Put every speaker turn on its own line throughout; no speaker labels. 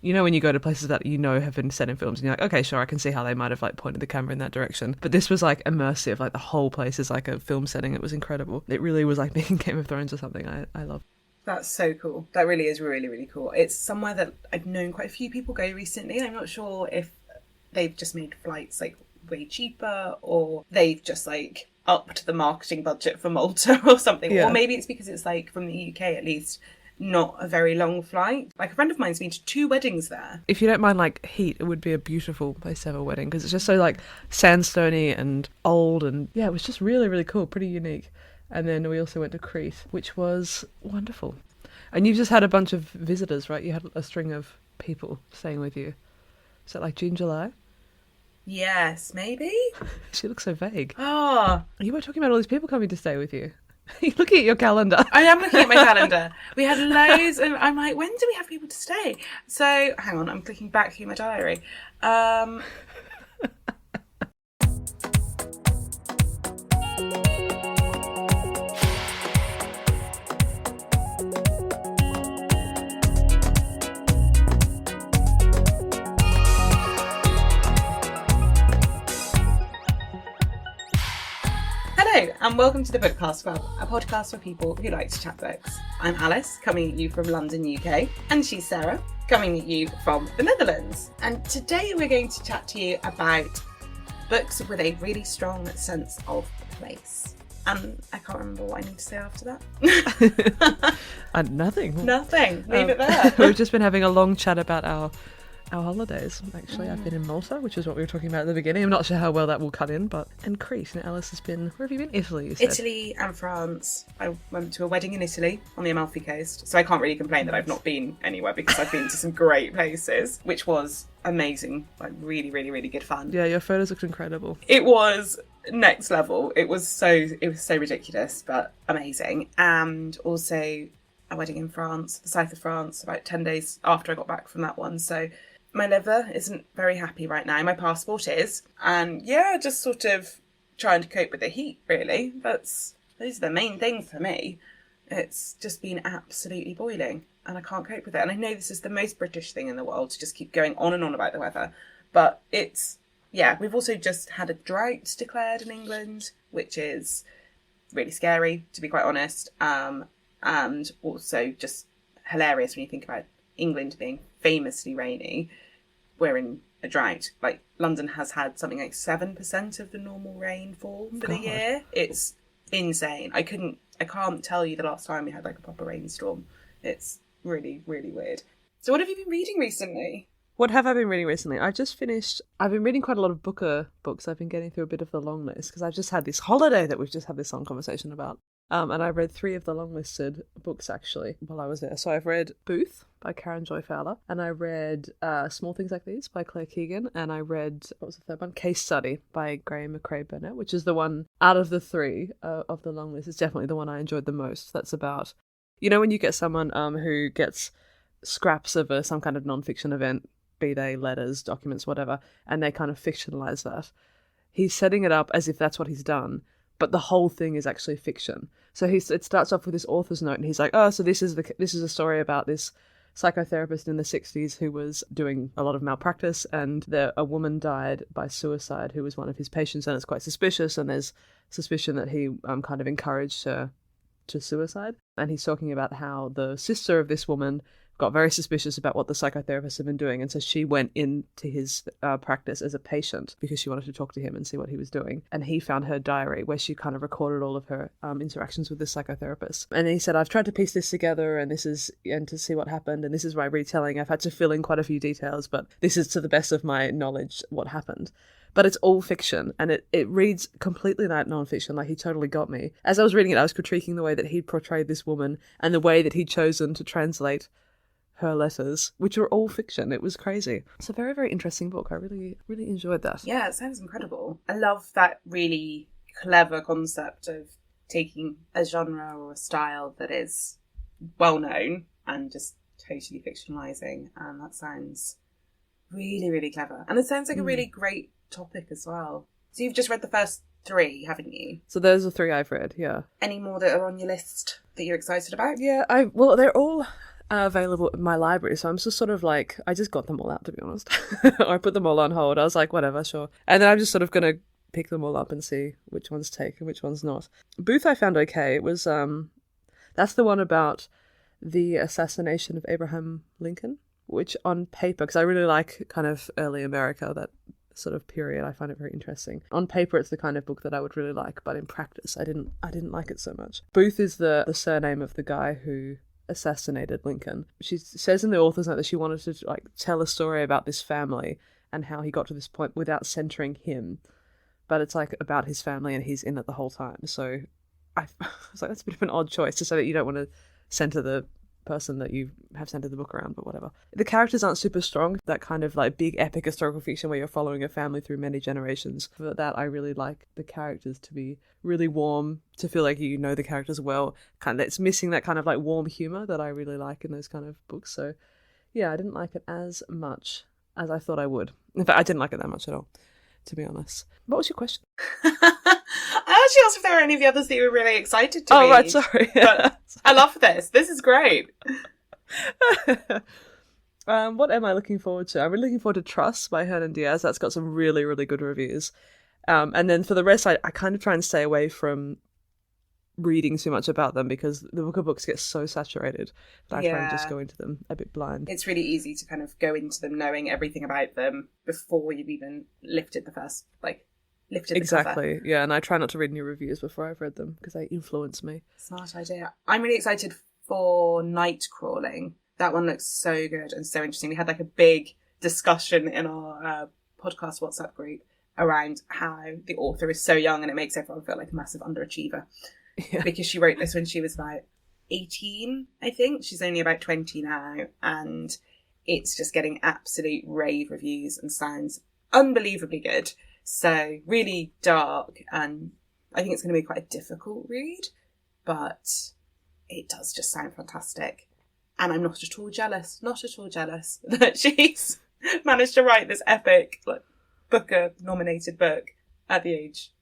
You know when you go to places that you know have been set in films and you're like, okay, sure, I can see how they might have like pointed the camera in that direction. But this was like immersive, like the whole place is like a film setting. It was incredible. It really was like being in Game of Thrones or something. I love.
That's so cool. That really is really, really cool. It's somewhere that I've known quite a few people go recently. I'm not sure if they've just made flights like way cheaper or they've just like upped the marketing budget for Malta or something.
Yeah.
Or maybe it's because it's like from the UK at least, not a very long flight. Like a friend of mine's been to 2 weddings there.
If you don't mind like heat, it would be a beautiful place to have a wedding because it's just so like sandstony and old, and yeah, it was just really, really cool, pretty unique. And then we also went to Crete, which was wonderful. And you've just had a bunch of visitors, right? You had a string of people staying with you. Is that like June, July?
Yes, maybe?
She looks so vague.
Oh.
You were talking about all these people coming to stay with you. You're looking at your calendar.
I am looking at my calendar. We had loads, and I'm like, when do we have people to stay? So, hang on, I'm clicking back through my diary. Hello, and welcome to the Bookcast Club, a podcast for people who like to chat books. I'm Alice, coming at you from London, UK, and she's Sarah, coming at you from the Netherlands. And today we're going to chat to you about books with a really strong sense of place. And I can't remember what I need to say after that.
Nothing.
Nothing. Leave it there.
We've just been having a long chat about our holidays. Actually, I've been in Malta, which is what we were talking about at the beginning. I'm not sure how well that will cut in, and Crete. And Alice has been, where have you been? Italy, you said?
Italy and France. I went to a wedding in Italy on the Amalfi Coast, so I can't really complain that I've not been anywhere because I've been to some great places, which was amazing. Like really, really, really good fun.
Yeah, your photos looked incredible.
It was next level. It was so ridiculous, but amazing. And also a wedding in France, the south of France, about 10 days after I got back from that one. So my liver isn't very happy right now. My passport is. And yeah, just sort of trying to cope with the heat, really. Those are the main things for me. It's just been absolutely boiling and I can't cope with it. And I know this is the most British thing in the world to just keep going on and on about the weather. But we've also just had a drought declared in England, which is really scary, to be quite honest. And also just hilarious when you think about England being famously rainy. We're in a drought. Like London has had something like 7% of the normal rainfall for the year. It's insane. I can't tell you the last time we had like a proper rainstorm. It's really, really weird. So what have you been reading recently?
What have I been reading recently? I've been reading quite a lot of Booker books. I've been getting through a bit of the long list because I've just had this holiday that we've just had this long conversation about. And I read 3 of the long-listed books, actually, while I was there. So I've read Booth by Karen Joy Fowler, and I read Small Things Like These by Claire Keegan, and I read, what was the third one? Case Study by Graham McRae Burnett, which is the one out of the 3 of the long list. It's definitely the one I enjoyed the most. That's about, you know, when you get someone who gets scraps of some kind of non-fiction event, be they letters, documents, whatever, and they kind of fictionalize that. He's setting it up as if that's what he's done, but the whole thing is actually fiction. So it starts off with this author's note, and he's like, "Oh, so this is a story about this psychotherapist in the 60s who was doing a lot of malpractice, and a woman died by suicide who was one of his patients, and it's quite suspicious, and there's suspicion that he kind of encouraged her to suicide." And he's talking about how the sister of this woman got very suspicious about what the psychotherapist had been doing, and so she went into his practice as a patient because she wanted to talk to him and see what he was doing. And he found her diary where she kind of recorded all of her interactions with the psychotherapist. And he said, "I've tried to piece this together and to see what happened, and this is my retelling. I've had to fill in quite a few details, but this is to the best of my knowledge what happened." But it's all fiction, and it reads completely like non-fiction. Like, he totally got me. As I was reading it, I was critiquing the way that he'd portrayed this woman and the way that he'd chosen to translate her letters, which were all fiction. It was crazy. It's a very, very interesting book. I really, really enjoyed that.
Yeah, it sounds incredible. I love that really clever concept of taking a genre or a style that is well known and just totally fictionalizing. And that sounds really, really clever. And it sounds like a really great topic as well. So you've just read the first 3, haven't you?
So those are 3 I've read, yeah.
Any more that are on your list that you're excited about?
Yeah, they're all available in my library, so I'm just sort of like, I just got them all out, to be honest. Or I put them all on hold. I was like, whatever, sure. And then I'm just sort of going to pick them all up and see which ones take and which ones not. Booth I found okay. It was, that's the one about the assassination of Abraham Lincoln, which on paper, because I really like kind of early America, that sort of period, I find it very interesting. On paper, it's the kind of book that I would really like, but in practice, I didn't like it so much. Booth is the surname of the guy who assassinated Lincoln. She says in the author's note that she wanted to like tell a story about this family and how he got to this point without centering him, but it's like about his family and he's in it the whole time. So I was like, that's a bit of an odd choice to say that you don't want to center the person that you have centered the book around, but whatever. The characters aren't super strong, that kind of like big epic historical fiction where you're following a family through many generations. For that, I really like the characters to be really warm, to feel like you know the characters well. Kind of, it's missing that kind of like warm humor that I really like in those kind of books. So yeah, I didn't like it as much as I thought I would. In fact, I didn't like it that much at all, to be honest. What was your question?
I actually asked if there were any of the others that you were really excited to read.
Oh, right, sorry.
But I love this. This is great.
What am I looking forward to? I'm really looking forward to Trust by Hernan Diaz. That's got some really, really good reviews. And then for the rest, I kind of try and stay away from reading too much about them because the book of books gets so saturated that I try and just go into them a bit blind.
It's really easy to kind of go into them knowing everything about them before you've even lifted the
Exactly,
cover.
Yeah, and I try not to read new reviews before I've read them because they influence me.
Smart idea. I'm really excited for Nightcrawling. That one looks so good and so interesting. We had like a big discussion in our podcast WhatsApp group around how the author is so young and it makes everyone feel like a massive underachiever. Yeah. Because she wrote this when she was about 18, I think. She's only about 20 now, and it's just getting absolute rave reviews and sounds unbelievably good. So really dark, and I think it's going to be quite a difficult read, but it does just sound fantastic. And I'm not at all jealous that she's managed to write this epic Booker-nominated book at the age,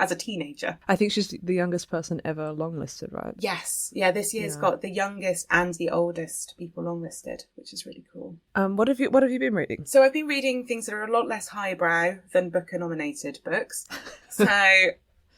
as a teenager.
I think she's the youngest person ever longlisted, right?
Yes. Yeah, this year's got the youngest and the oldest people longlisted, which is really cool.
What have you been reading?
So I've been reading things that are a lot less highbrow than Booker-nominated books. So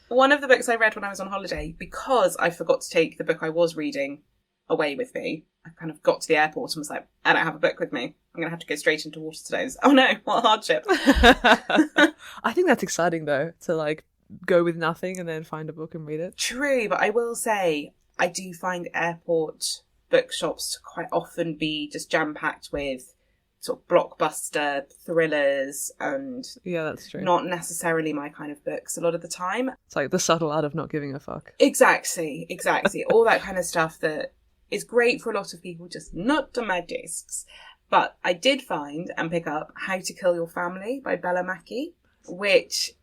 one of the books I read when I was on holiday, because I forgot to take the book I was reading away with me, I kind of got to the airport and was like, I don't have a book with me. I'm going to have to go straight into Waterstones. Oh no, what a hardship.
I think that's exciting though, to like go with nothing and then find a book and read it.
True, but I will say I do find airport bookshops to quite often be just jam-packed with sort of blockbuster thrillers and
that's true.
Not necessarily my kind of books a lot of the time.
It's like the subtle art of not giving a fuck.
Exactly. All that kind of stuff that is great for a lot of people, just not to my tastes. But I did find and pick up How to Kill Your Family by Bella Mackie, which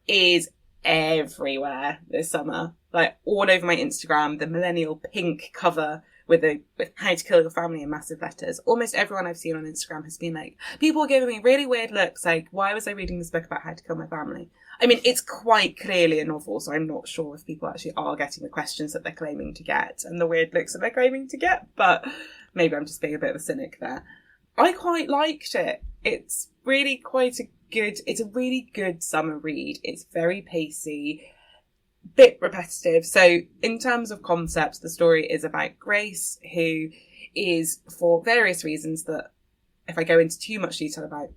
is everywhere this summer, like all over my Instagram, the millennial pink cover with How to Kill Your Family in massive letters. Almost everyone I've seen on Instagram has been like, people are giving me really weird looks, like, why was I reading this book about how to kill my family? I mean, it's quite clearly a novel, so I'm not sure if people actually are getting the questions that they're claiming to get and the weird looks that they're claiming to get, but maybe I'm just being a bit of a cynic there. I quite liked it. It's really it's a really good summer read. It's very pacey, bit repetitive. So in terms of concept, the story is about Grace, who is, for various reasons that if I go into too much detail about,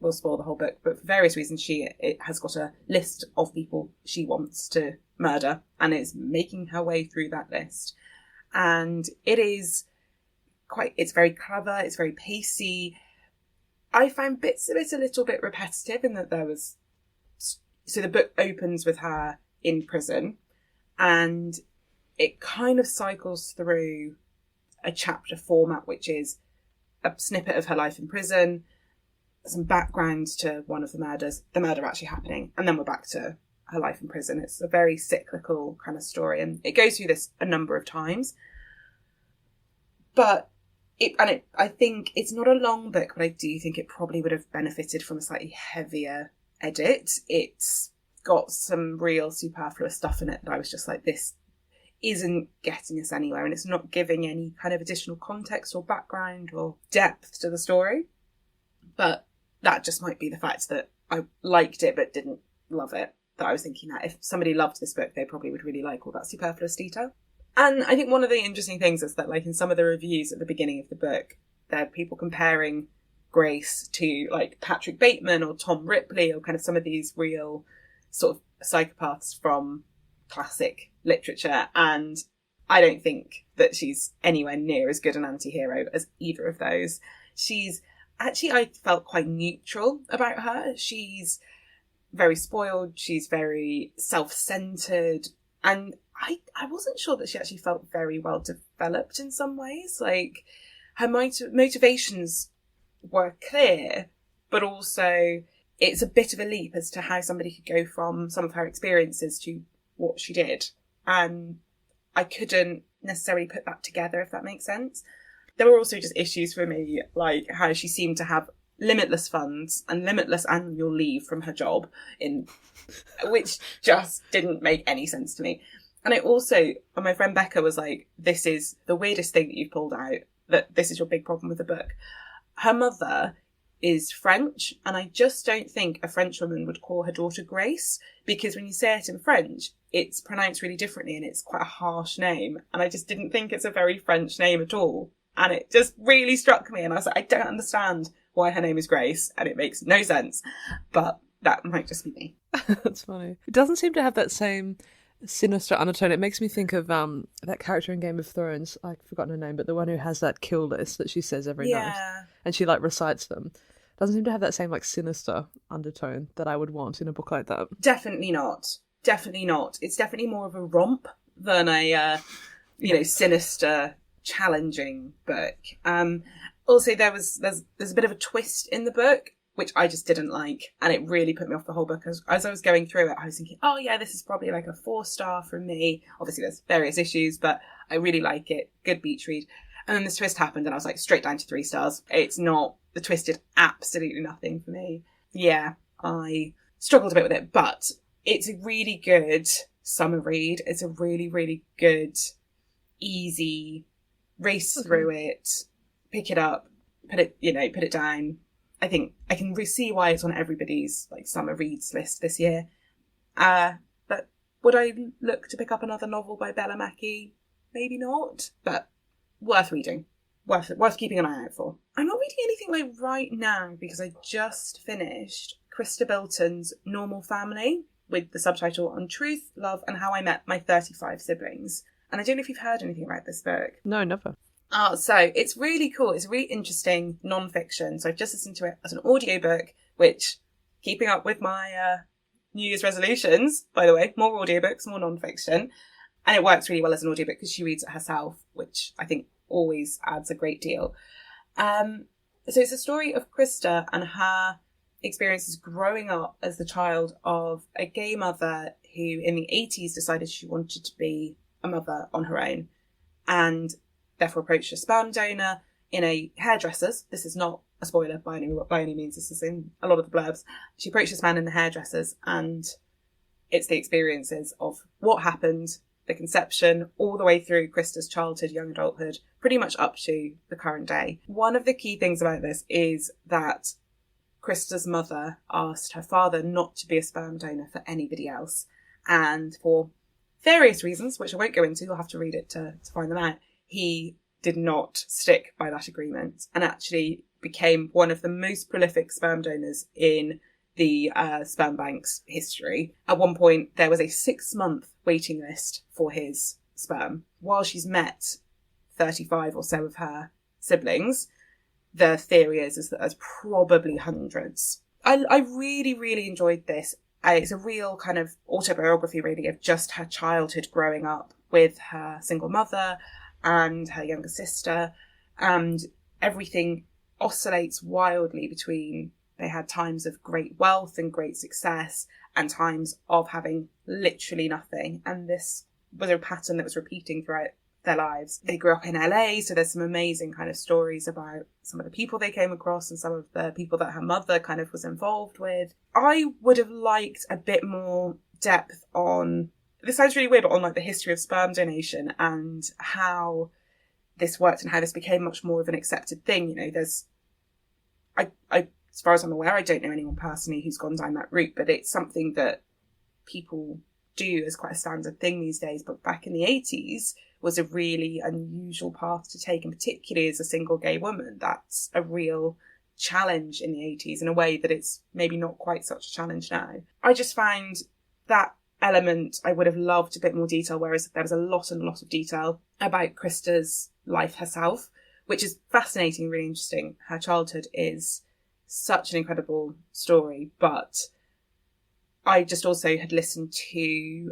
will spoil the whole book, but for various reasons it has got a list of people she wants to murder and is making her way through that list. And it's very clever, it's very pacey. I found bits of it a little bit repetitive in that so the book opens with her in prison and it kind of cycles through a chapter format, which is a snippet of her life in prison, some background to one of the murder actually happening, and then we're back to her life in prison. It's a very cyclical kind of story, and it goes through this a number of times. But I think it's not a long book, but I do think it probably would have benefited from a slightly heavier edit. It's got some real superfluous stuff in it that I was just like, this isn't getting us anywhere, and it's not giving any kind of additional context or background or depth to the story. But that just might be the fact that I liked it but didn't love it, that I was thinking that if somebody loved this book, they probably would really like all that superfluous detail. And I think one of the interesting things is that, like, in some of the reviews at the beginning of the book, there are people comparing Grace to, like, Patrick Bateman or Tom Ripley, or kind of some of these real sort of psychopaths from classic literature. And I don't think that she's anywhere near as good an anti-hero as either of those. She's actually, I felt quite neutral about her. She's very spoiled. She's very self-centered. And I wasn't sure that she actually felt very well developed in some ways. Like, her motivations were clear, but also it's a bit of a leap as to how somebody could go from some of her experiences to what she did. And I couldn't necessarily put that together, if that makes sense. There were also just issues for me, like how she seemed to have limitless funds and limitless annual leave from her job, which just didn't make any sense to me. And I also, my friend Becca was like, this is the weirdest thing that you've pulled out, that this is your big problem with the book. Her mother is French, and I just don't think a French woman would call her daughter Grace, because when you say it in French, it's pronounced really differently and it's quite a harsh name. And I just didn't think it's a very French name at all. And it just really struck me. And I was like, I don't understand why her name is Grace, and it makes no sense. But that might just be me.
That's funny. It doesn't seem to have that same sinister undertone. It makes me think of that character in Game of Thrones. I've forgotten her name, but the one who has that kill list that she says every night, and she like recites them. Doesn't seem to have that same like sinister undertone that I would want in a book like that.
Definitely not. Definitely not. It's definitely more of a romp than a sinister, challenging book. Also, there's a bit of a twist in the book, which I just didn't like, and it really put me off the whole book. As I was going through it, I was thinking, oh yeah, this is probably like a 4-star from me. Obviously there's various issues, but I really like it. Good beach read. And then this twist happened and I was like, straight down to 3 stars. The twist did absolutely nothing for me. Yeah, I struggled a bit with it, but it's a really good summer read. It's a really, really good, easy race through it, pick it up, put it down. I think I can see why it's on everybody's like summer reads list this year. But would I look to pick up another novel by Bella Mackie? Maybe not, but worth reading. Worth keeping an eye out for. I'm not reading anything right now because I just finished Chrysta Bilton's Normal Family with the subtitle On Truth, Love and How I Met My 35 Siblings. And I don't know if you've heard anything about this book.
No, never.
So it's really cool. It's a really interesting non-fiction. So I've just listened to it as an audiobook, which, keeping up with my New Year's resolutions, by the way, more audiobooks, more non-fiction. And it works really well as an audiobook because she reads it herself, which I think always adds a great deal. So it's a story of Chrysta and her experiences growing up as the child of a gay mother who in the 80s decided she wanted to be a mother on her own, and therefore approached a sperm donor in a hairdresser's. This is not a spoiler by any means. This is in a lot of the blurbs. She approached this man in the hairdresser's, and it's the experiences of what happened, the conception, all the way through Chrysta's childhood, young adulthood, pretty much up to the current day. One of the key things about this is that Chrysta's mother asked her father not to be a sperm donor for anybody else. And for various reasons, which I won't go into, you'll have to read it to find them out, he did not stick by that agreement and actually became one of the most prolific sperm donors in the sperm bank's history. At one point, there was a 6-month waiting list for his sperm. While she's met 35 or so of her siblings, the theory is that there's probably hundreds. I really, really enjoyed this. It's a real kind of autobiography, really, of just her childhood growing up with her single mother and her younger sister, and everything oscillates wildly between, they had times of great wealth and great success and times of having literally nothing, and this was a pattern that was repeating throughout their lives. They grew up in LA, so there's some amazing kind of stories about some of the people they came across and some of the people that her mother kind of was involved with. I would have liked a bit more depth on this sounds really weird, but on like the history of sperm donation and how this worked and how this became much more of an accepted thing. You know, as far as I'm aware, I don't know anyone personally who's gone down that route, but it's something that people do as quite a standard thing these days. But back in the 80s was a really unusual path to take, and particularly as a single gay woman, that's a real challenge in the 80s in a way that it's maybe not quite such a challenge now. I just found that element I would have loved a bit more detail, whereas there was a lot of detail about Chrysta's life herself, which is fascinating, really interesting. Her childhood is such an incredible story, but I just also had listened to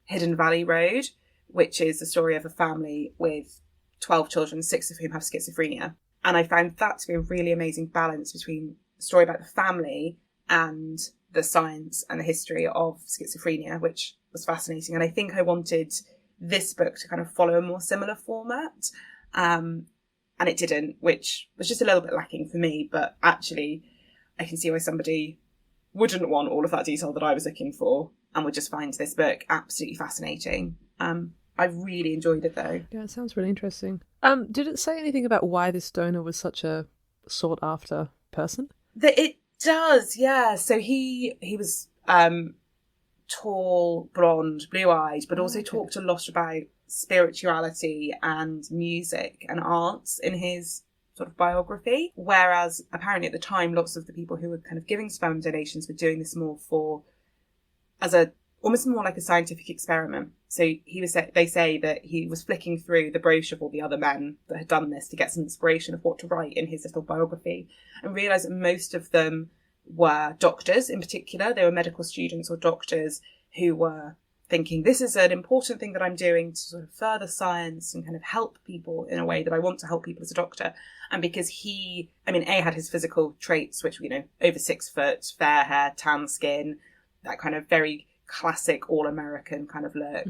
Hidden Valley Road, which is the story of a family with 12 children, 6 of whom have schizophrenia. And I found that to be a really amazing balance between the story about the family and the science and the history of schizophrenia, which was fascinating. And I think I wanted this book to kind of follow a more similar format. And it didn't, which was just a little bit lacking for me. But actually, I can see why somebody wouldn't want all of that detail that I was looking for and would just find this book absolutely fascinating. I really enjoyed it though.
Yeah, it sounds really interesting. Did it say anything about why this donor was such a sought after person?
It does, yeah. So he was tall, blonde, blue-eyed, but also talked a lot about spirituality and music and arts in his sort of biography. Whereas apparently at the time, lots of the people who were kind of giving sperm donations were doing this more almost more like a scientific experiment. So they say that he was flicking through the brochure of all the other men that had done this to get some inspiration of what to write in his little biography, and realised that most of them were doctors in particular. They were medical students or doctors who were thinking, this is an important thing that I'm doing to sort of further science and kind of help people in a way that I want to help people as a doctor. And because he had his physical traits, which, you know, over 6 foot, fair hair, tan skin, that kind of very classic all-American kind of look,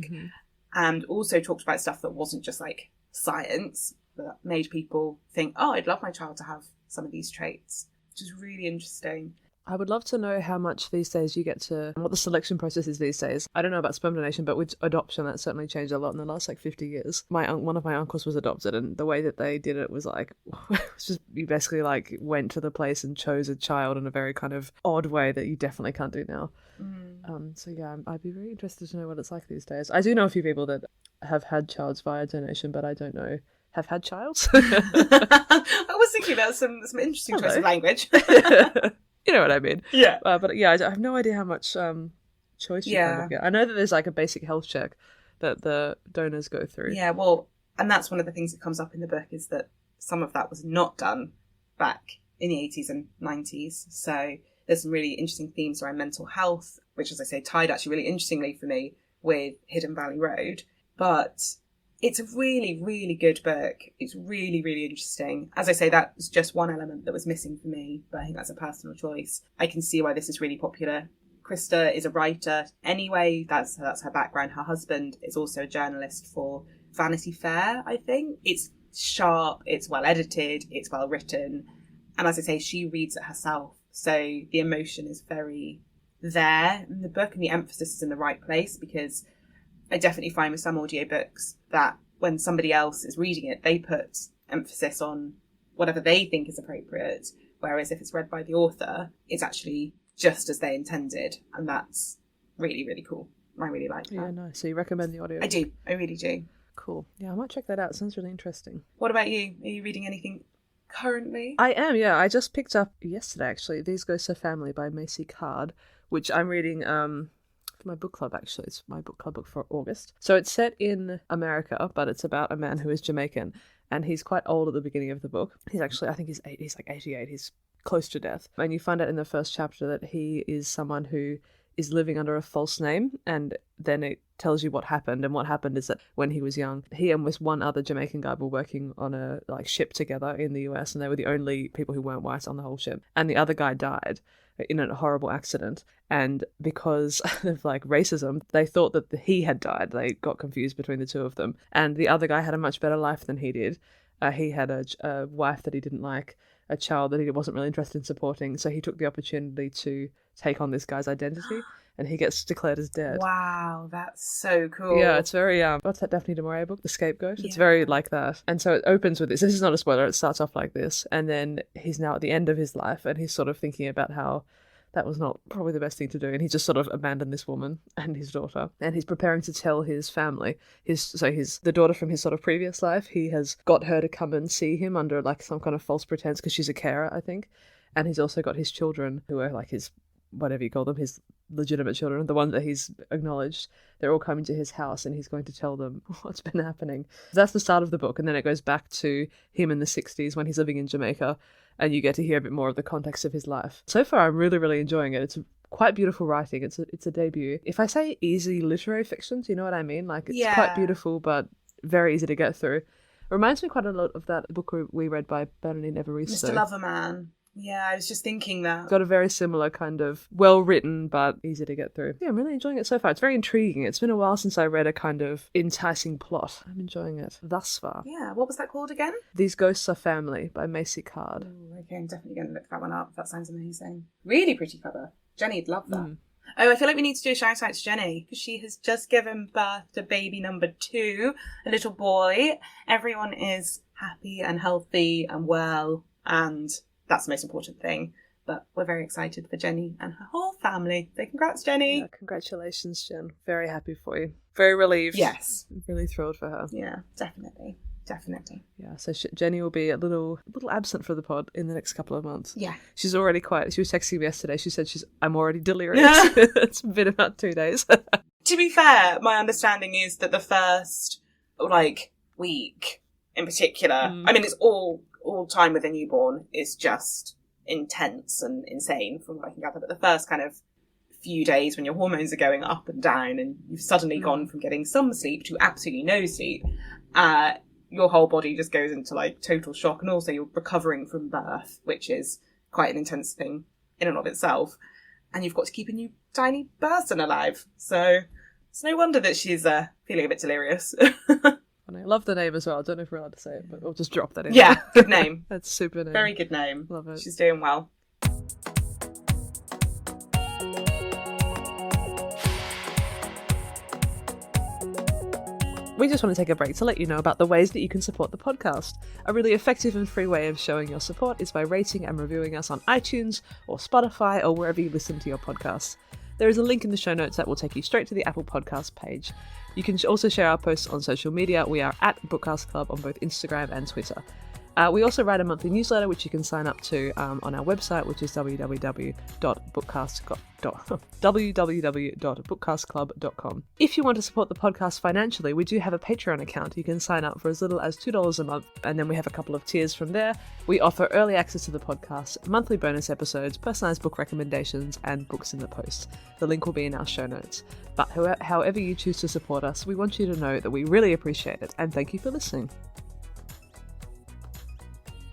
and also talked about stuff that wasn't just like science, that made people think, oh, I'd love my child to have some of these traits, which is really interesting.
I would love to know how much these days you get to, what the selection process is these days. I don't know about sperm donation, but with adoption, that's certainly changed a lot in the last 50 years. One of my uncles was adopted, and the way that they did it was like, you basically like went to the place and chose a child in a very kind of odd way that you definitely can't do now. So yeah, I'd be very interested to know what it's like these days. I do know a few people that have had childs via donation, but I don't know have had childs.
I was thinking about some interesting choice of language.
You know what I mean?
Yeah.
But yeah, I have no idea how much choice you kind of get. I know that there's like a basic health check that the donors go through.
Yeah, well, and that's one of the things that comes up in the book, is that some of that was not done back in the 80s and 90s. So there's some really interesting themes around mental health, which, as I say, tied actually really interestingly for me with Hidden Valley Road. But it's a really, really good book. It's really, really interesting. As I say, that was just one element that was missing for me, but I think that's a personal choice. I can see why this is really popular. Chrysta is a writer anyway. That's her background. Her husband is also a journalist for Vanity Fair, I think. It's sharp, it's well edited, it's well written. And as I say, she reads it herself. So the emotion is very there in the book, and the emphasis is in the right place, because I definitely find with some audiobooks that when somebody else is reading it, they put emphasis on whatever they think is appropriate. Whereas if it's read by the author, it's actually just as they intended. And that's really, really cool. I really like that.
Yeah, nice. So you recommend the audio?
I do. I really do.
Cool. Yeah, I might check that out. It sounds really interesting.
What about you? Are you reading anything currently?
I am, yeah. I just picked up yesterday, actually, These Ghosts Are Family by Maisy, which I'm reading for my book club, actually. It's my book club book for August. So it's set in America, but it's about a man who is Jamaican, and he's quite old at the beginning of the book. He's actually, I think he's like 88. He's close to death. And you find out in the first chapter that he is someone who is living under a false name, and then it tells you what happened. And what happened is that when he was young, he and with one other Jamaican guy were working on a ship together in the US, and they were the only people who weren't white on the whole ship. And the other guy died in a horrible accident, and because of racism, they thought that he had died. They got confused between the two of them, and the other guy had a much better life than he did. He had a wife that he didn't like, a child that he wasn't really interested in supporting, so he took the opportunity to take on this guy's identity. and he gets declared as dead.
Wow, that's so cool.
Yeah, it's very, what's that Daphne du Maurier book? The Scapegoat? It's very like that. And so it opens with this. This is not a spoiler. It starts off like this. And then he's now at the end of his life, and he's sort of thinking about how that was not probably the best thing to do. And he just sort of abandoned this woman and his daughter. And he's preparing to tell his family, the daughter from his sort of previous life, he has got her to come and see him under like some kind of false pretense because she's a carer, I think. And he's also got his children, who are like his, whatever you call them, his legitimate children, the ones that he's acknowledged. They're all coming to his house, and he's going to tell them what's been happening. That's the start of the book. And then it goes back to him in the 60s when he's living in Jamaica, and you get to hear a bit more of the context of his life. So far, I'm really, really enjoying it. It's quite beautiful writing. It's a debut. If I say easy literary fiction, do you know what I mean? Like, it's quite beautiful, but very easy to get through. It reminds me quite a lot of that book we read by Bernadine Evaristo.
Mr. Loverman. Yeah, I was just thinking that.
Got a very similar kind of well-written but easy to get through. Yeah, I'm really enjoying it so far. It's very intriguing. It's been a while since I read a kind of enticing plot. I'm enjoying it thus far.
Yeah, what was that called again?
These Ghosts Are Family by Maisy.
Ooh, okay, I'm definitely going to look that one up. That sounds amazing. Really pretty cover. Jenny'd love that.
Mm.
Oh, I feel like we need to do a shout out to Jenny because she has just given birth to baby number 2, a little boy. Everyone is happy and healthy and well, and that's the most important thing. But we're very excited for Jenny and her whole family. So congrats, Jenny.
Yeah, congratulations, Jen. Very happy for you. Very relieved.
Yes.
Really thrilled for her.
Yeah, definitely. Definitely.
Yeah, so Jenny will be a little absent for the pod in the next couple of months.
Yeah.
She's already she was texting me yesterday. She said I'm already delirious. It's been about 2 days.
To be fair, my understanding is that the first, week in particular, I mean, it's all time with a newborn is just intense and insane from what I can gather. But the first kind of few days when your hormones are going up and down and you've suddenly gone from getting some sleep to absolutely no sleep, your whole body just goes into total shock, and also you're recovering from birth, which is quite an intense thing in and of itself, and you've got to keep a new tiny person alive, so it's no wonder that she's feeling a bit delirious.
I love the name as well. I don't know if we're allowed to say it, but we'll just drop that in.
Yeah, good name.
That's super name.
Very good name.
Love it.
She's doing well.
We just want to take a break to let you know about the ways that you can support the podcast. A really effective and free way of showing your support is by rating and reviewing us on iTunes or Spotify or wherever you listen to your podcasts. There is a link in the show notes that will take you straight to the Apple Podcast page. You can also share our posts on social media. We are at Bookcast Club on both Instagram and Twitter. We also write a monthly newsletter, which you can sign up to on our website, which is www.bookcastclub.com. If you want to support the podcast financially, we do have a Patreon account. You can sign up for as little as $2 a month, and then we have a couple of tiers from there. We offer early access to the podcast, monthly bonus episodes, personalised book recommendations, and books in the post. The link will be in our show notes. But however you choose to support us, we want you to know that we really appreciate it, and thank you for listening.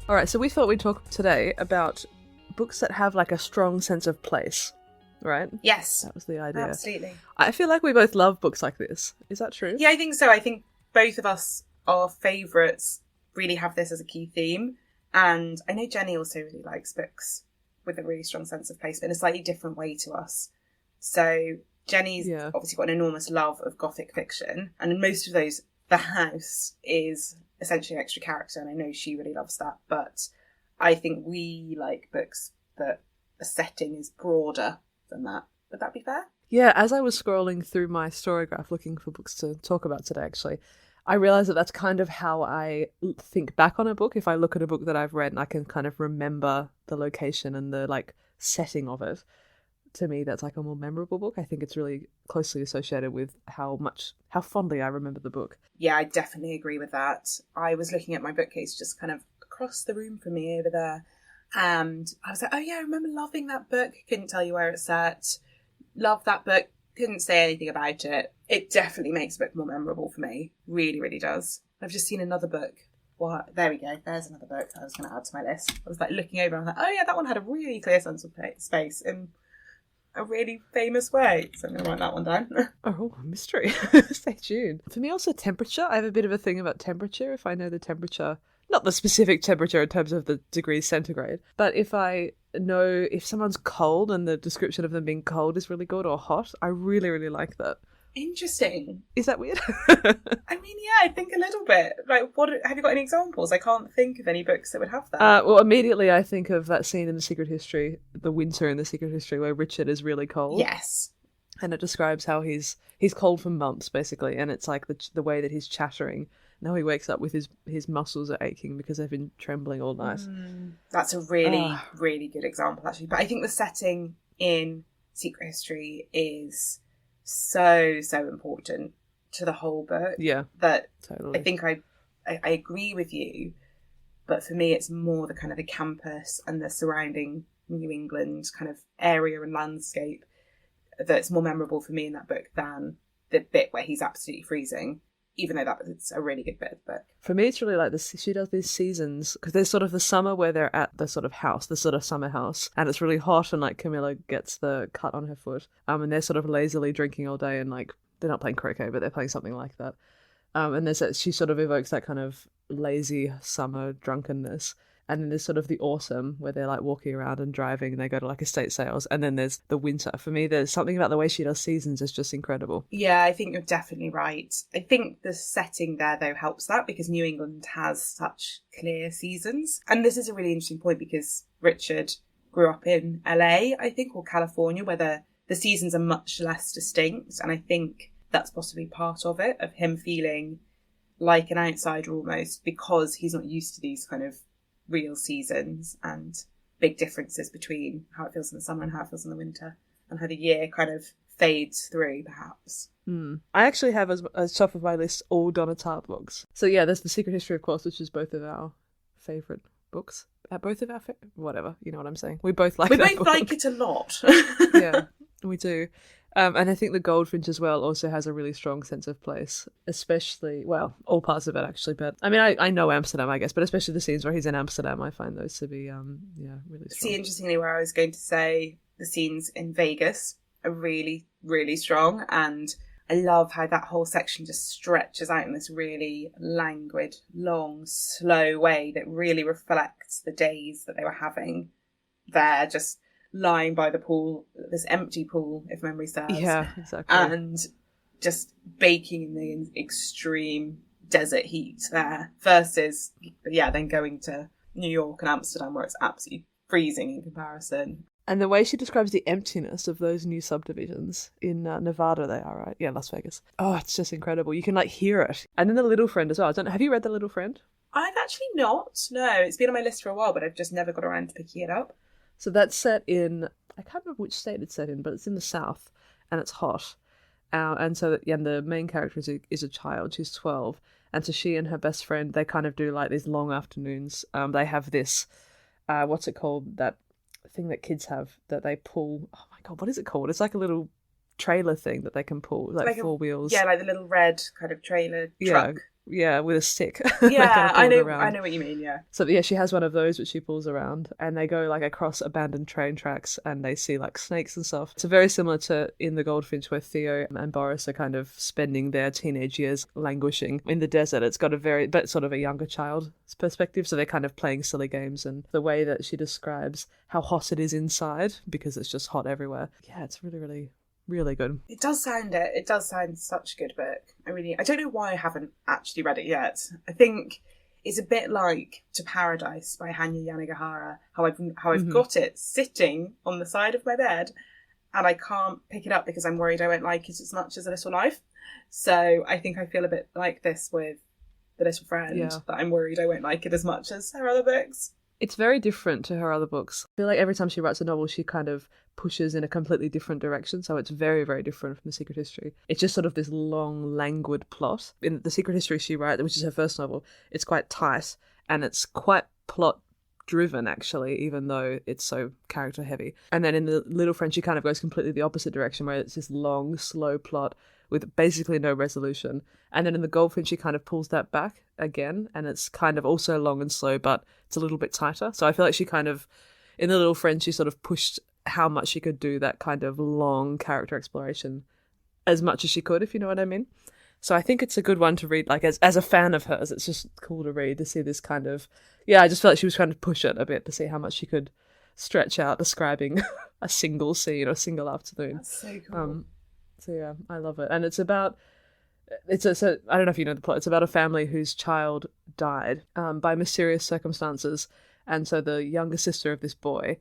Alright, so we thought we'd talk today about books that have a strong sense of place, right?
Yes.
That was the idea.
Absolutely.
I feel like we both love books like this. Is that true?
Yeah, I think so. I think both of us, our favourites, really have this as a key theme. And I know Jenny also really likes books with a really strong sense of place, but in a slightly different way to us. So Jenny's obviously got an enormous love of Gothic fiction. And in most of those, the house is essentially an extra character, and I know she really loves that, but I think we like books that the setting is broader than that. Would that be fair?
Yeah, as I was scrolling through my Storygraph looking for books to talk about today, actually, I realised that that's kind of how I think back on a book. If I look at a book that I've read and I can kind of remember the location and the setting of it, to me that's a more memorable book. I think it's really closely associated with how fondly I remember the book.
Yeah, I definitely agree with that. I was looking at my bookcase just kind of across the room from me over there, and I was like, oh yeah, I remember loving that book. Couldn't tell you where it's set. Loved that book. Couldn't say anything about it. It definitely makes a book more memorable for me. Really, really does. I've just seen another book. What? There we go. There's another book I was going to add to my list. I was looking over and I was oh yeah, that one had a really clear sense of space in a really famous way. So I'm going to write that one down.
Oh, mystery. Stay tuned. For me also temperature. I have a bit of a thing about temperature. If I know the temperature, not the specific temperature in terms of the degrees centigrade, but if I know if someone's cold and the description of them being cold is really good or hot. I really, really like that.
Interesting.
Is that weird?
I mean, yeah, I think a little bit. Like, what have you got any examples? I can't think of any books that would have that.
Well, immediately I think of that scene in The Secret History, the winter in The Secret History, where Richard is really cold.
Yes.
And it describes how he's cold for months, basically, and it's like the way that he's chattering. Now he wakes up with his muscles are aching because they've been trembling all night.
That's a really, really good example, actually. But I think the setting in Secret History is so, so important to the whole book.
Yeah,
that
totally.
I think I agree with you, but for me it's more the kind of the campus and the surrounding New England kind of area and landscape that's more memorable for me in that book than the bit where he's absolutely freezing, even though it's a really good bit of the book.
For me, it's really like this. She does these seasons because there's sort of the summer where they're at the sort of house, the sort of summer house, and it's really hot, and like Camilla gets the cut on her foot, and they're sort of lazily drinking all day, and like they're not playing croquet, but they're playing something like that. And she sort of evokes that kind of lazy summer drunkenness. And then there's sort of the autumn where they're like walking around and driving and they go to like estate sales. And then there's the winter. For me, there's something about the way she does seasons is just incredible.
Yeah, I think you're definitely right. I think the setting there, though, helps that because New England has such clear seasons. And this is a really interesting point because Richard grew up in LA, I think, or California, where the seasons are much less distinct. And I think that's possibly part of it, of him feeling like an outsider almost because he's not used to these kind of real seasons and big differences between how it feels in the summer and how it feels in the winter and how the year kind of fades through, perhaps.
I actually have as top of my list all Donna Tartt books. So yeah, there's The Secret History, of course, which is both of our favourite books. Both of our whatever, you know what I'm saying. We both like that book.
Like it a lot.
Yeah, we do. And I think the Goldfinch as well also has a really strong sense of place, especially, well, all parts of it actually. But I mean, I know Amsterdam, I guess, but especially the scenes where he's in Amsterdam, I find those to be, really strong.
See, interestingly, where I was going to say the scenes in Vegas are really, really strong. And I love how that whole section just stretches out in this really languid, long, slow way that really reflects the days that they were having there, just lying by the pool, this empty pool, if memory serves.
Yeah, exactly.
And just baking in the extreme desert heat there versus, then going to New York and Amsterdam where it's absolutely freezing in comparison.
And the way she describes the emptiness of those new subdivisions in Nevada, they are, right? Yeah, Las Vegas. Oh, it's just incredible. You can like hear it. And then The Little Friend as well. Have you read The Little Friend?
I've actually not. No, it's been on my list for a while, but I've just never got around to picking it up.
So that's set in, I can't remember which state it's set in, but it's in the South and it's hot. And the main character is a child. She's 12. And so she and her best friend, they kind of do like these long afternoons. They have this, what's it called? That thing that kids have that they pull. Oh my God, what is it called? It's like a little trailer thing that they can pull, like 4 wheels.
Yeah, like the little red kind of trailer truck.
Yeah, with a stick.
Yeah, I know what you mean, yeah.
So yeah, she has one of those which she pulls around and they go like across abandoned train tracks and they see like snakes and stuff. It's very similar to in The Goldfinch where Theo and Boris are kind of spending their teenage years languishing in the desert. It's got but sort of a younger child's perspective, so they're kind of playing silly games, and the way that she describes how hot it is inside because it's just hot everywhere. Yeah, it's really, really, really good.
It does sound such a good book. I don't know why I haven't actually read it yet. I think it's a bit like To Paradise by Hanya Yanagihara, how I've got it sitting on the side of my bed and I can't pick it up because I'm worried I won't like it as much as A Little Life. So I think I feel a bit like this with The Little Friend, that I'm worried I won't like it as much as her other books.
It's very different to her other books. I feel like every time she writes a novel, she kind of pushes in a completely different direction. So it's very, very different from The Secret History. It's just sort of this long, languid plot. In The Secret History she writes, which is her first novel, it's quite tight and it's quite plot driven actually, even though it's so character heavy. And then in The Little Friend, she kind of goes completely the opposite direction where it's this long, slow plot with basically no resolution. And then in The Goldfinch, she kind of pulls that back again, and it's kind of also long and slow, but it's a little bit tighter. So I feel like she kind of, in The Little Friend, she sort of pushed how much she could do that kind of long character exploration as much as she could, if you know what I mean. So I think it's a good one to read, like as a fan of hers. It's just cool to read, to see this kind of, I just felt like she was trying to push it a bit to see how much she could stretch out describing a single scene or a single afternoon.
That's so cool.
So yeah, I love it. And it's about, so I don't know if you know the plot. It's about a family whose child died by mysterious circumstances. And so the younger sister of this boy,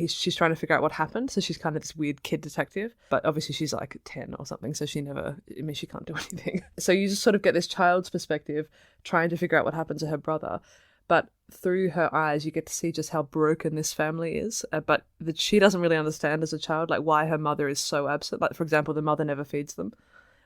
she's trying to figure out what happened. So she's kind of this weird kid detective, but obviously she's like 10 or something. So she can't do anything. So you just sort of get this child's perspective trying to figure out what happened to her brother. But through her eyes, you get to see just how broken this family is. But that she doesn't really understand as a child, like why her mother is so absent. Like, for example, the mother never feeds them.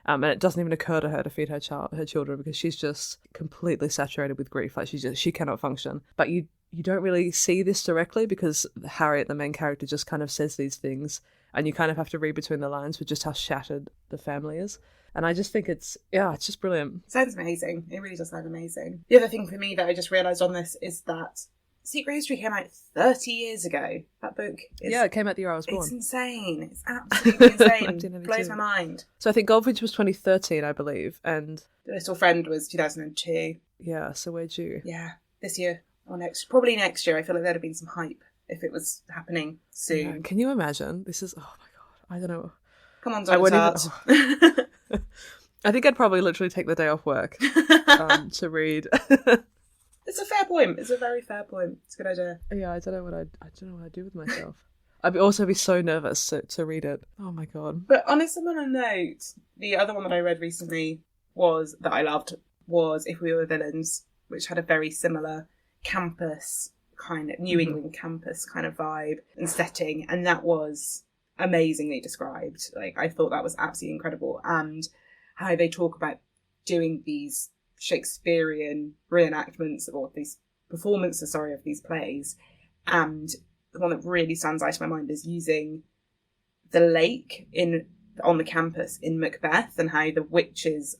And it doesn't even occur to her to feed her children because she's just completely saturated with grief. Like she cannot function. But you don't really see this directly because Harriet, the main character, just kind of says these things, and you kind of have to read between the lines with just how shattered the family is. And I just think it's just brilliant.
Sounds amazing. It really does sound amazing. The other thing for me that I just realised on this is that Secret History came out 30 years ago. That book is...
Yeah, it came out the year I was born.
It's insane. It's absolutely insane. Blows my mind.
So I think Goldfinch was 2013, I believe, and...
The Little Friend was 2002.
Yeah, so we're due.
Yeah, this year or probably next year. I feel like there'd have been some hype if it was happening soon.
Yeah, can you imagine? This is... Oh my God. I don't know.
Come on, Donna Tartt.
I think I'd probably literally take the day off work to read.
It's a fair point. It's a very fair point. It's a good idea.
Yeah, I don't know what I'd do with myself. I'd also be so nervous to read it. Oh my God.
But on a similar note, the other one that I read recently that I loved was If We Were Villains, which had a very similar campus kind of New England campus kind of vibe and setting, and that was amazingly described. Like, I thought that was absolutely incredible, and how they talk about doing these Shakespearean reenactments or these performances, of these plays. And the one that really stands out to my mind is using the lake on the campus in Macbeth, and how the witches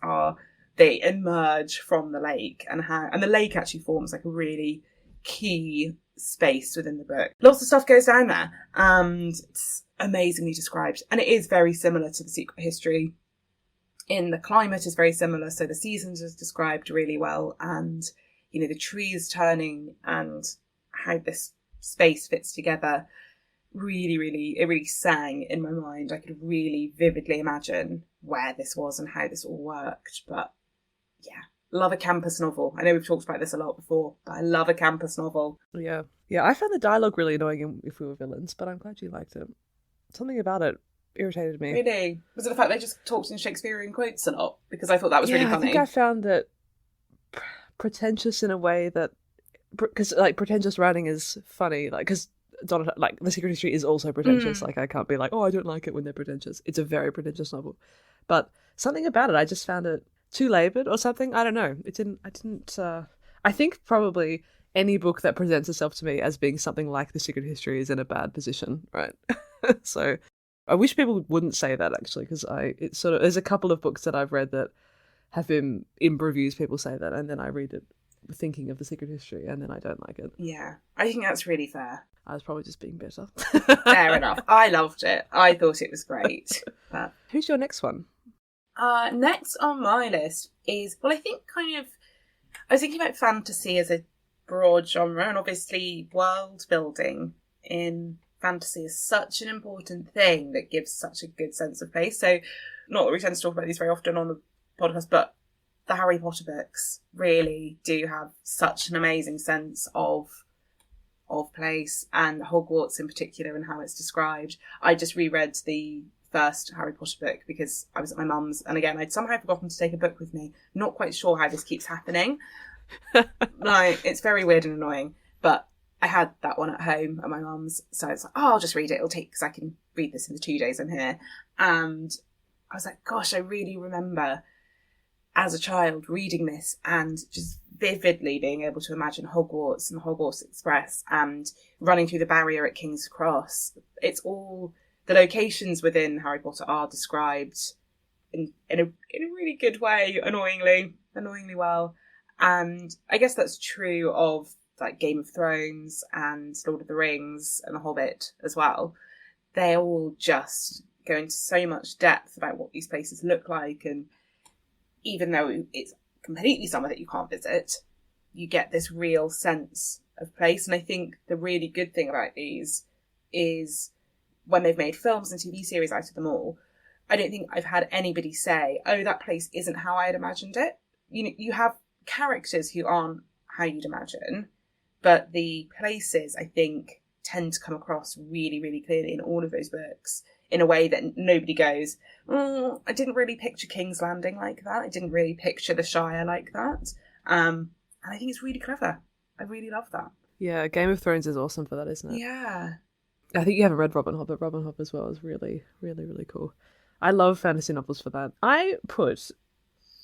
they emerge from the lake, and the lake actually forms like a really key space within the book. Lots of stuff goes down there, and it's amazingly described, and it is very similar to The Secret History. In the climate is very similar, so the seasons is described really well, and the trees turning and how this space fits together it really sang in my mind. I could really vividly imagine where this was and how this all worked. But yeah, love a campus novel. I know we've talked about this a lot before, but I love a campus novel.
Yeah, I found the dialogue really annoying in If We Were Villains, but I'm glad you liked it. Something about it irritated me.
Really? Was it the fact they just talked in Shakespearean quotes a lot? Because I thought that was really funny.
I think I found it pretentious in a way that... Because, pretentious writing is funny. Because Donna, The Secret History is also pretentious. I can't be like, oh, I don't like it when they're pretentious. It's a very pretentious novel. But something about it, I just found it too laboured or something. I don't know. I think probably any book that presents itself to me as being something like The Secret History is in a bad position, right? So... I wish people wouldn't say that, actually, because there's a couple of books that I've read that have been in reviews, people say that, and then I read it thinking of The Secret History, and then I don't like it.
Yeah, I think that's really fair.
I was probably just being bitter.
Fair enough. I loved it. I thought it was great. But...
Who's your next one?
Next on my list is, I was thinking about fantasy as a broad genre, and obviously world building in fantasy is such an important thing that gives such a good sense of place. So, not that we tend to talk about these very often on the podcast, but the Harry Potter books really do have such an amazing sense of place, and Hogwarts in particular and how it's described. I just reread the first Harry Potter book because I was at my mum's, and again, I'd somehow forgotten to take a book with me. Not quite sure how this keeps happening. It's very weird and annoying, but I had that one at home at my mum's, so it's like, I'll just read it. Because I can read this in the 2 days I'm here. And I was like, gosh, I really remember as a child reading this and just vividly being able to imagine Hogwarts and Hogwarts Express and running through the barrier at King's Cross. It's all, the locations within Harry Potter are described in a really good way, annoyingly well. And I guess that's true of Game of Thrones and Lord of the Rings and The Hobbit as well. They all just go into so much depth about what these places look like, and even though it's completely somewhere that you can't visit, you get this real sense of place. And I think the really good thing about these is when they've made films and TV series out of them all, I don't think I've had anybody say, oh, that place isn't how I had imagined it. You know, you have characters who aren't how you'd imagine, but the places, I think, tend to come across really, really clearly in all of those books in a way that nobody goes, I didn't really picture King's Landing like that. I didn't really picture the Shire like that. And I think it's really clever. I really love that.
Yeah, Game of Thrones is awesome for that, isn't it?
Yeah.
I think you haven't read Robin Hood, but Robin Hood as well is really, really, really cool. I love fantasy novels for that. I put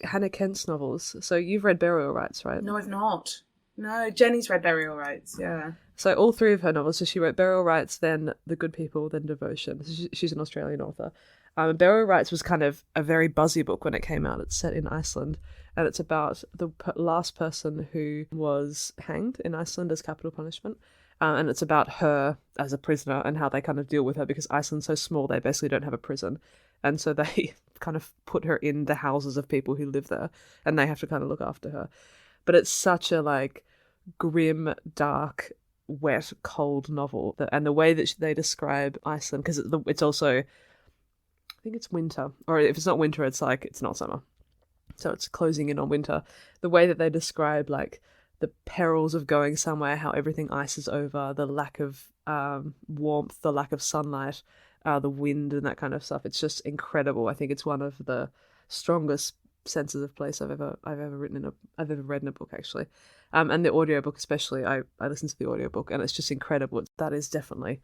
Hannah Kent's novels. So you've read Burial Rites, right?
No, I've not. No, Jenny's read Burial Rites, yeah.
So all three of her novels. So she wrote Burial Rites, then The Good People, then Devotion. She's an Australian author. Burial Rites was kind of a very buzzy book when it came out. It's set in Iceland, and it's about the last person who was hanged in Iceland as capital punishment. And it's about her as a prisoner and how they kind of deal with her, because Iceland's so small, they basically don't have a prison. And so they kind of put her in the houses of people who live there, and they have to kind of look after her. But it's such a, like, grim, dark, wet, cold novel. And the way that they describe Iceland, because it's also, I think it's winter, or if it's not winter, it's like, it's not summer. So it's closing in on winter. The way that they describe, like, the perils of going somewhere, how everything ices over, the lack of warmth, the lack of sunlight, the wind and that kind of stuff. It's just incredible. I think it's one of the strongest senses of place I've ever read in a book, actually. And the audiobook especially, I listened to the audiobook and it's just incredible. That is definitely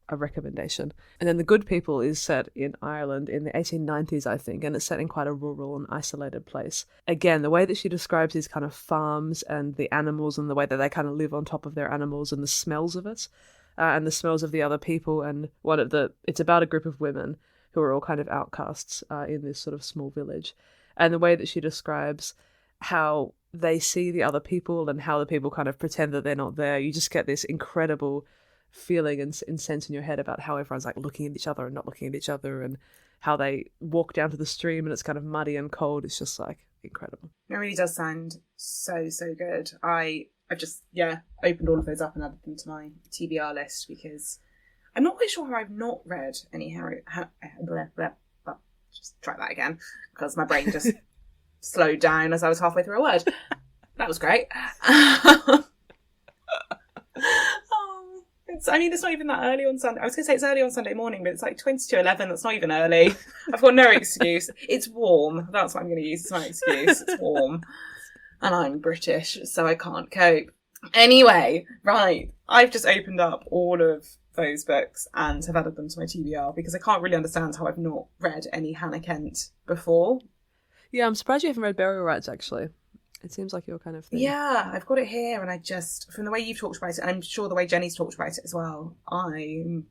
a recommendation. And then The Good People is set in Ireland in the 1890s, I think, and it's set in quite a rural and isolated place. Again, the way that she describes these kind of farms and the animals and the way that they kind of live on top of their animals and the smells of it, and the smells of the other people, and it's about a group of women who are all kind of outcasts in this sort of small village. And the way that she describes how they see the other people and how the people kind of pretend that they're not there, you just get this incredible feeling and sense in your head about how everyone's like looking at each other and not looking at each other, and how they walk down to the stream and it's kind of muddy and cold. It's just like incredible.
It really does sound so good. I've just opened all of those up and added them to my TBR list, because I'm not quite sure how I've not read any just try that again, because my brain just slowed down as I was halfway through a word. That was great. It's not even that early on Sunday. I was going to say it's early on Sunday morning, but it's like 22:11. That's not even early. I've got no excuse. It's warm. That's what I'm going to use as my excuse. It's warm. And I'm British, so I can't cope. Anyway, right. I've just opened up all of those books and have added them to my TBR, because I can't really understand how I've not read any Hannah Kent before.
Yeah, I'm surprised you haven't read Burial Rites, actually. It seems like your kind of thing.
Yeah, I've got it here, and I just, from the way you've talked about it, and I'm sure the way Jenny's talked about it as well, I'm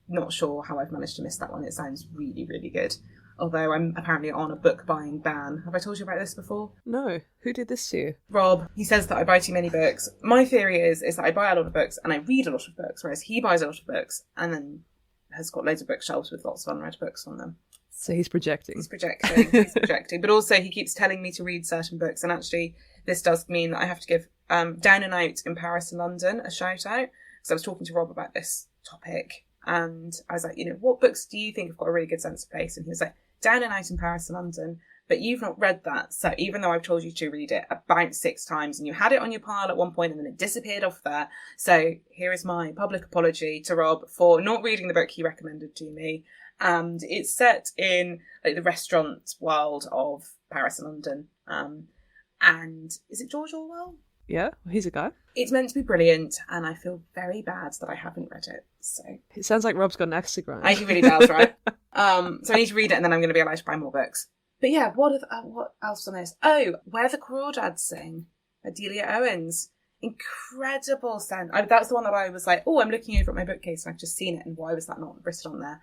not sure how I've managed to miss that one. It sounds really, really good. Although I'm apparently on a book buying ban. Have I told you about this before?
No. Who did this to you?
Rob. He says that I buy too many books. My theory is that I buy a lot of books and I read a lot of books, whereas he buys a lot of books and then has got loads of bookshelves with lots of unread books on them.
So he's projecting.
He's projecting. But also he keeps telling me to read certain books, and actually this does mean that I have to give Down and Out in Paris and London a shout out, because I was talking to Rob about this topic and I was like, what books do you think have got a really good sense of place? And he was like, Down and Out in Paris and London, but you've not read that. So even though I've told you to read it about 6 times and you had it on your pile at one point and then it disappeared off there. So here is my public apology to Rob for not reading the book he recommended to me. And it's set in like the restaurant world of Paris and London. And is it George Orwell?
Yeah, he's a guy.
It's meant to be brilliant, and I feel very bad that I haven't read it. So
it sounds like Rob's got an axe to grind.
He really does, right? So I need to read it, and then I'm going to be allowed to buy more books. But yeah, what else on this? Oh, Where the Crawdads Sing, Adelia Owens. Incredible sound. That's the one that I was like, oh, I'm looking over at my bookcase and I've just seen it, and why was that not written on there?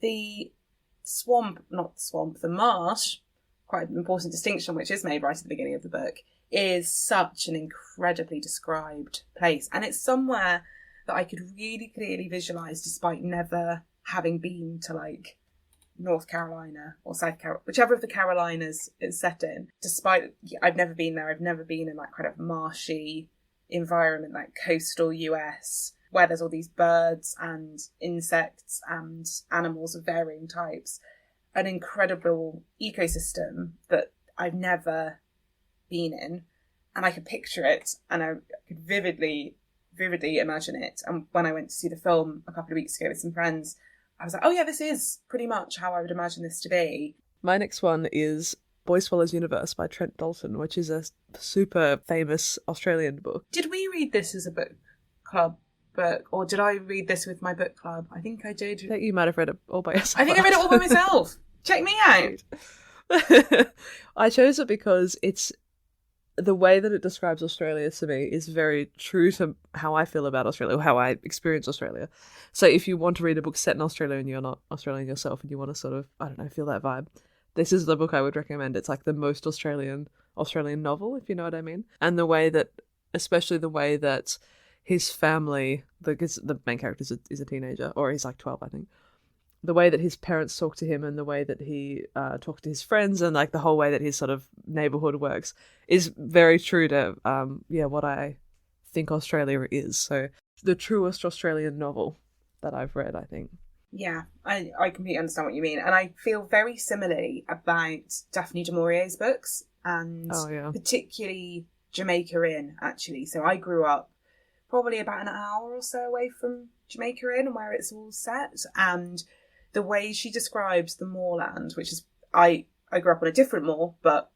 The marsh, quite an important distinction which is made right at the beginning of the book, is such an incredibly described place. And it's somewhere that I could really clearly visualise, despite never having been to like North Carolina or South Carolina, whichever of the Carolinas it's set in. Despite I've never been there, I've never been in that kind of marshy environment, like coastal US, where there's all these birds and insects and animals of varying types. An incredible ecosystem that I've never been in. And I could picture it, and I could vividly imagine it. And when I went to see the film a couple of weeks ago with some friends, I was like, oh yeah, this is pretty much how I would imagine this to be.
My next one is Boy Swallows Universe by Trent Dalton, which is a super famous Australian book.
Did we read this as a book club book, or did I read this with my book club? I think I did.
I think you might have read it all by yourself.
I think I read it all by myself. Check me out.
I chose it because it's the way that it describes Australia to me is very true to how I feel about Australia, or how I experience Australia. So if you want to read a book set in Australia and you're not Australian yourself and you want to sort of, I don't know, feel that vibe, this is the book I would recommend. It's like the most Australian novel, if you know what I mean. And the way that, especially the way that his family, the main character is a teenager, or he's like 12, I think. The way that his parents talk to him and the way that he talks to his friends and like the whole way that his sort of neighborhood works is very true to what I think Australia is. So the truest Australian novel that I've read, I think.
Yeah, I completely understand what you mean. And I feel very similarly about Daphne du Maurier's books, and particularly Jamaica Inn, actually. So I grew up probably about an hour or so away from Jamaica Inn, where it's all set, and the way she describes the moorland, which is, I grew up on a different moor, but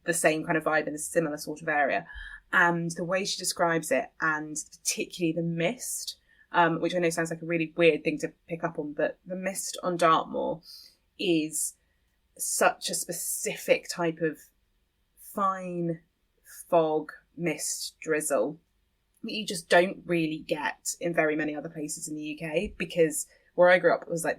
the same kind of vibe in a similar sort of area. And the way she describes it, and particularly the mist, which I know sounds like a really weird thing to pick up on, but the mist on Dartmoor is such a specific type of fine fog, mist, drizzle that you just don't really get in very many other places in the UK, because where I grew up, it was like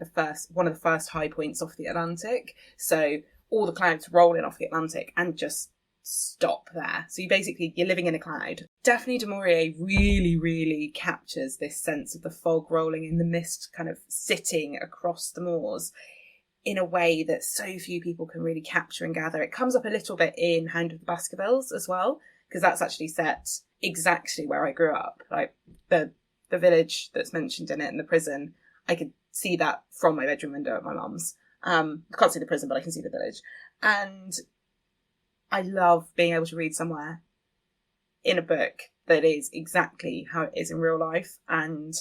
one of the first high points off the Atlantic. So all the clouds roll in off the Atlantic and just stop there. So you're living in a cloud. Daphne du Maurier really, really captures this sense of the fog rolling in, the mist kind of sitting across the moors in a way that so few people can really capture and gather. It comes up a little bit in Hound of the Baskervilles as well, because that's actually set exactly where I grew up. Like the village that's mentioned in it and the prison, I could see that from my bedroom window at my mum's. I can't see the prison, but I can see the village. And I love being able to read somewhere in a book that is exactly how it is in real life. And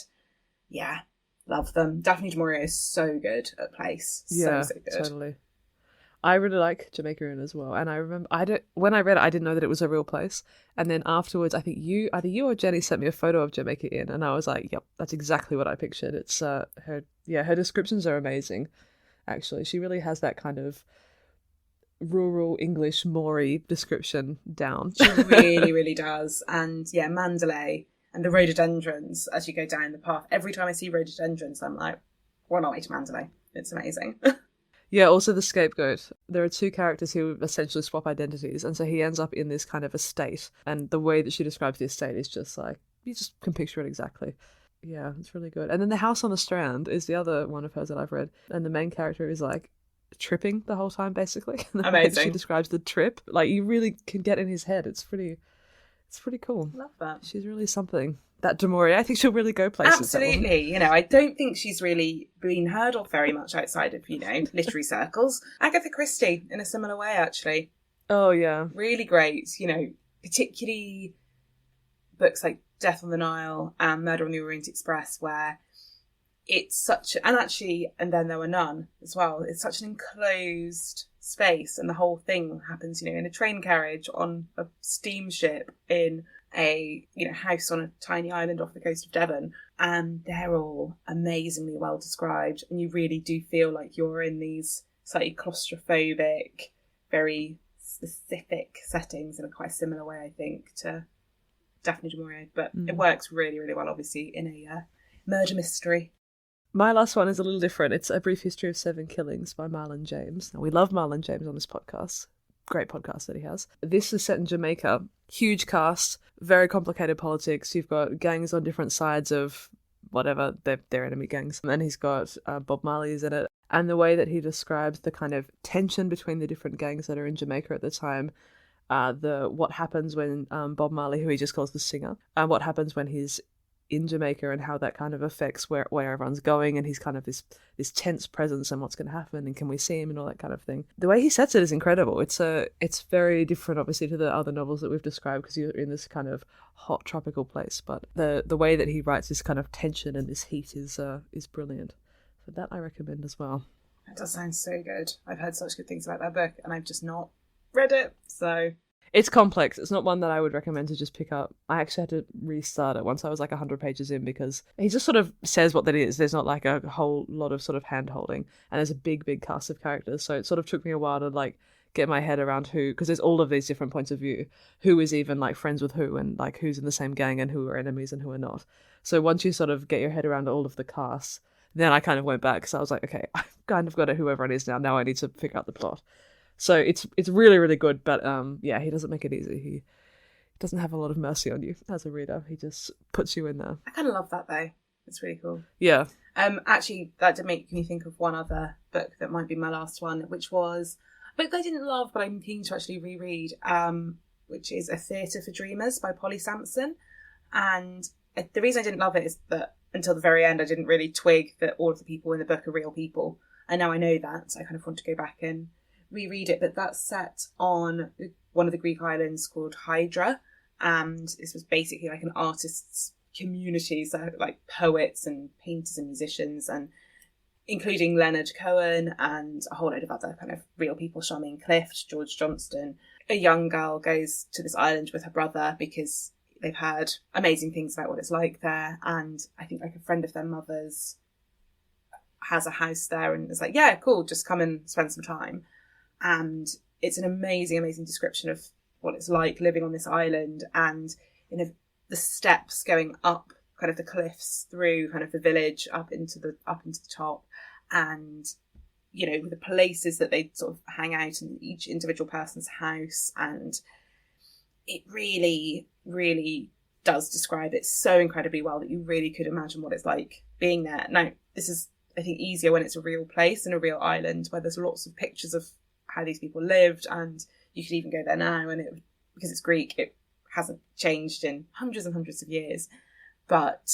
yeah, love them. Daphne du Maurier is so good at place. So good.
Totally. I really like Jamaica Inn as well. And I remember, when I read it, I didn't know that it was a real place. And then afterwards, I think either you or Jenny sent me a photo of Jamaica Inn. And I was like, yep, that's exactly what I pictured. It's her descriptions are amazing, actually. She really has that kind of rural English Maori description down.
She really, really does. And yeah, Mandalay and the rhododendrons as you go down the path. Every time I see rhododendrons, I'm like, we're on our way to Mandalay. It's amazing.
Yeah, also the Scapegoat. There are two characters who essentially swap identities, and so he ends up in this kind of estate, and the way that she describes the estate is just like, you just can picture it exactly. Yeah, it's really good. And then The House on the Strand is the other one of hers that I've read, and the main character is like tripping the whole time, basically.
Amazing.
She describes the trip. Like, you really can get in his head. It's pretty cool.
Love that.
She's really something. That du Maurier, I think she'll really go places.
Absolutely. I don't think she's really been heard of very much outside of, literary circles. Agatha Christie, in a similar way, actually.
Oh, yeah.
Really great, particularly books like Death on the Nile and Murder on the Orient Express, where it's such... And Then There Were None as well. It's such an enclosed space, and the whole thing happens, in a train carriage, on a steamship, in a house on a tiny island off the coast of Devon, and they're all amazingly well described, and you really do feel like you're in these slightly claustrophobic, very specific settings in a quite similar way, I think, to Daphne du Maurier, but it works really, really well, obviously, in a murder mystery.
My last one is a little different. It's A Brief History of Seven Killings by Marlon James. Now, we love Marlon James on this podcast. Great podcast that he has. This is set in Jamaica. Huge cast, very complicated politics. You've got gangs on different sides of whatever, they're enemy gangs. And he's got Bob Marley is in it. And the way that he describes the kind of tension between the different gangs that are in Jamaica at the time, what happens when Bob Marley, who he just calls the singer, what happens when he's in Jamaica and how that kind of affects where everyone's going, and he's kind of this tense presence and what's going to happen and can we see him and all that kind of thing. The way he sets it is incredible. It's very different obviously to the other novels that we've described because you're in this kind of hot tropical place, but the way that he writes this kind of tension and this heat is brilliant. So that I recommend as well.
That does sound so good. I've heard such good things about that book and I've just not read it, so...
It's complex. It's not one that I would recommend to just pick up. I actually had to restart it once I was like 100 pages in because he just sort of says what that is. There's not like a whole lot of sort of hand-holding, and there's a big cast of characters. So it sort of took me a while to like get my head around who, because there's all of these different points of view. Who is even like friends with who, and like who's in the same gang and who are enemies and who are not. So once you sort of get your head around all of the casts, then I kind of went back because I was like, okay, I've kind of got who everyone is now. Now I need to figure out the plot. So it's really, really good, but yeah, he doesn't make it easy. He doesn't have a lot of mercy on you as a reader. He just puts you in there.
I kind of love that though. It's really cool.
Yeah.
Actually, that did make me think of one other book that might be my last one, which was a book I didn't love, but I'm keen to actually reread, which is A Theatre for Dreamers by Polly Sampson. And the reason I didn't love it is that until the very end, I didn't really twig that all of the people in the book are real people. And now I know that, so I kind of want to go back and reread it. But that's set on one of the Greek islands called Hydra, and this was basically like an artists' community, so like poets and painters and musicians, and including Leonard Cohen and a whole load of other kind of real people, Charmaine Clift, George Johnston. A young girl goes to this island with her brother because they've heard amazing things about what it's like there, and I think like a friend of their mother's has a house there and is like, yeah, cool, just come and spend some time. And it's an amazing description of what it's like living on this island, and the steps going up kind of the cliffs through kind of the village up into the top, and the places that they sort of hang out in each individual person's house. And it really, really does describe it so incredibly well that you really could imagine what it's like being there. Now, this is, I think, easier when it's a real place and a real island where there's lots of pictures of how these people lived, and you could even go there now, and because it's Greek, it hasn't changed in hundreds and hundreds of years. But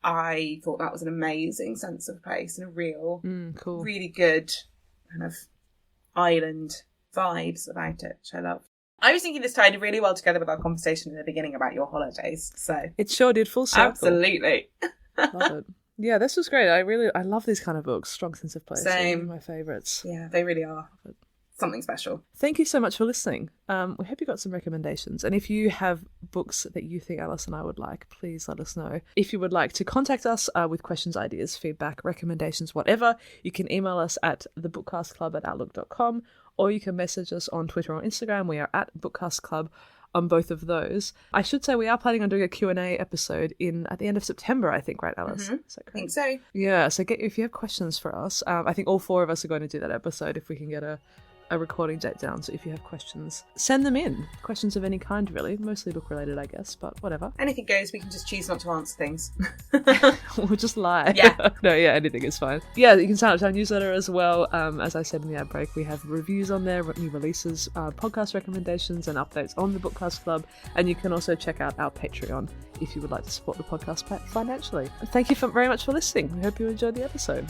I thought that was an amazing sense of place and a real,
cool,
really good kind of island vibes about it, which I love. I was thinking this tied really well together with our conversation in the beginning about your holidays. So
it sure did, full circle.
Absolutely.
Love it. Yeah, this was great. I love these kind of books. Strong sense of place.
Same.
One of my favourites.
Yeah, they really are. Something special.
Thank you so much for listening. We hope you got some recommendations. And if you have books that you think Alice and I would like, please let us know. If you would like to contact us with questions, ideas, feedback, recommendations, whatever, you can email us at thebookcastclub@outlook.com, or you can message us on Twitter or Instagram. We are at bookcastclub on both of those. I should say we are planning on doing a Q&A episode at the end of September, I think, right, Alice?
Mm-hmm.
Is that correct?
I think so.
Yeah, so if you have questions for us, I think all four of us are going to do that episode if we can get a recording date down. So if you have questions, send them in. Questions of any kind, really. Mostly book related, I guess, but whatever.
Anything goes. We can just choose not to answer things.
We'll just lie.
Yeah.
No, yeah, anything is fine. Yeah, you can sign up to our newsletter as well. As I said in the ad break, we have reviews on there, new releases, podcast recommendations, and updates on the Bookcast Club. And you can also check out our Patreon if you would like to support the podcast financially. And thank you very much for listening. We hope you enjoyed the episode.